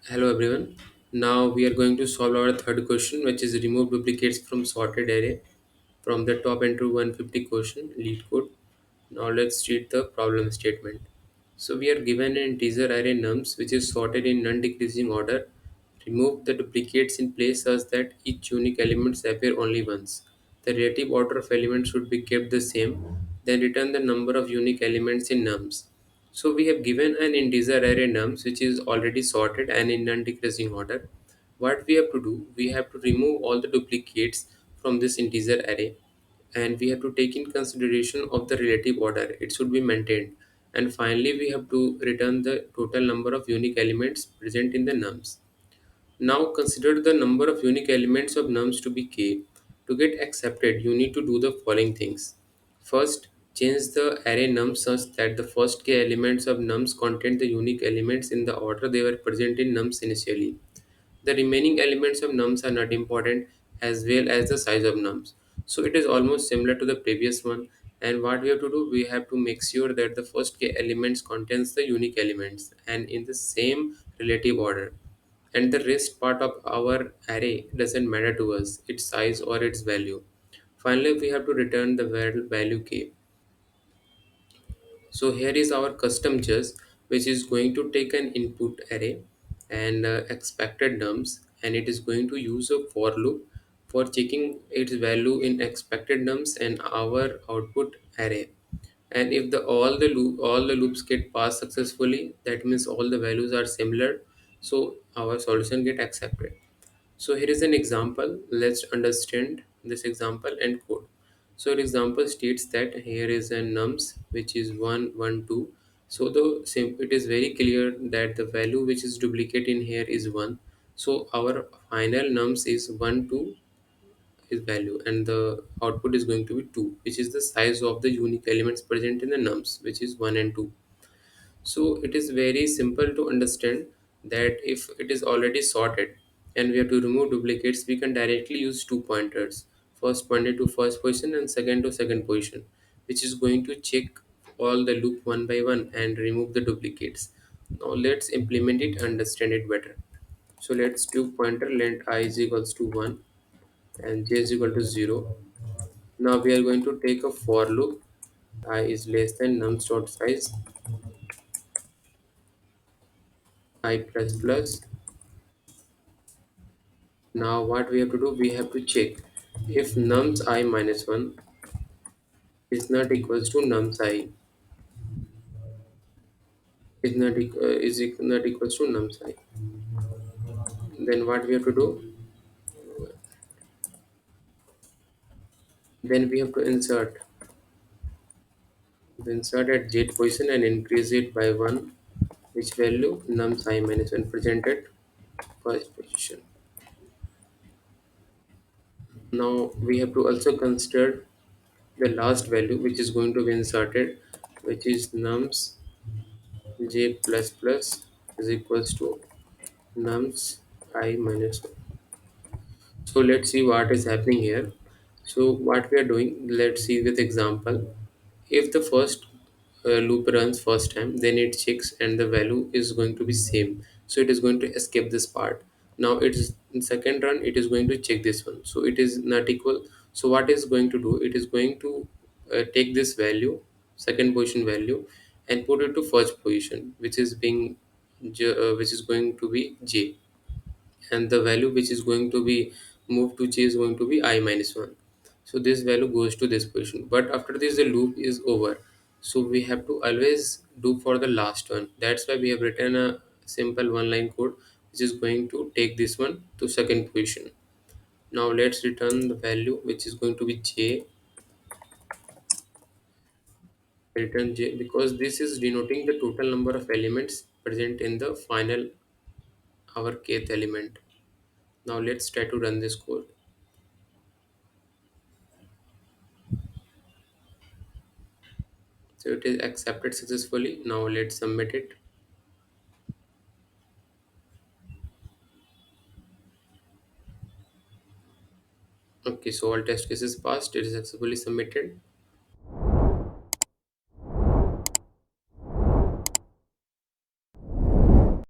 Hello everyone. Now we are going to solve our third question, which is remove duplicates from sorted array. From the top into 150 question, lead code. Now let's read the problem statement. So we are given an integer array nums which is sorted in non-decreasing order. Remove the duplicates in place such that each unique element appear only once. The relative order of elements should be kept the same. Then return the number of unique elements in nums. So we have given an integer array nums which is already sorted and in non-decreasing order. What we have to do, we have to remove all the duplicates from this integer array, and we have to take in consideration of the relative order. It should be maintained. And finally we have to return the total number of unique elements present in the nums. Now consider the number of unique elements of nums to be k. To get accepted, you need to do the following things. First, change the array nums such that the first k elements of nums contain the unique elements in the order they were present in nums initially. The remaining elements of nums are not important, as well as the size of nums. So it is almost similar to the previous one. And what we have to do, we have to make sure that the first k elements contains the unique elements and in the same relative order, and the rest part of our array doesn't matter to us, its size or its value. Finally we have to return the value k. So here is our custom just, which is going to take an input array and expected nums, and it is going to use a for loop for checking its value in expected nums and our output array. And if the all the loops get passed successfully, that means all the values are similar, so our solution get accepted. So here is an example. Let's understand this example and code. So our example states that here is a nums which is 1, 1, 2. So it is very clear that the value which is duplicate in here is 1. So our final nums is 1, 2 is value, and the output is going to be 2, which is the size of the unique elements present in the nums, which is 1 and 2. So it is very simple to understand that if it is already sorted and we have to remove duplicates, we can directly use two pointers. First pointer to first position and second to second position, which is going to check all the loop one by one and remove the duplicates. Now let's implement it, understand it better. So let's do pointer length I is equals to 1 and j is equal to 0. Now we are going to take a for loop. I is less than nums dot size I plus plus. Now what we have to do, we have to check if nums I minus 1 is not equals to nums I not equals to nums I. Then what we have to do, then we have to insert at j position and increase it by 1, which value nums I minus 1 presented first position. Now we have to also consider the last value which is going to be inserted, which is nums j plus plus is equals to nums I minus 1. So let's see what is happening here. So what we are doing, let's see with example. If the first loop runs first time, then it checks and the value is going to be same. So it is going to escape this part. Now it is in second run, it is going to check this one. So it is not equal. So what is going to do? It is going to take this value, second position value, and put it to first position, which is which is going to be j, and the value which is going to be moved to j is going to be I minus 1. So this value goes to this position, but after this the loop is over. So we have to always do for the last one. That's why we have written a simple one line code which is going to take this one to second position. Now let's return the value which is going to be j. Return j because this is denoting the total number of elements present in the final our kth element. Now let's try to run this code. So it is accepted successfully. Now let's submit it. Okay, so all test cases passed. It is successfully submitted.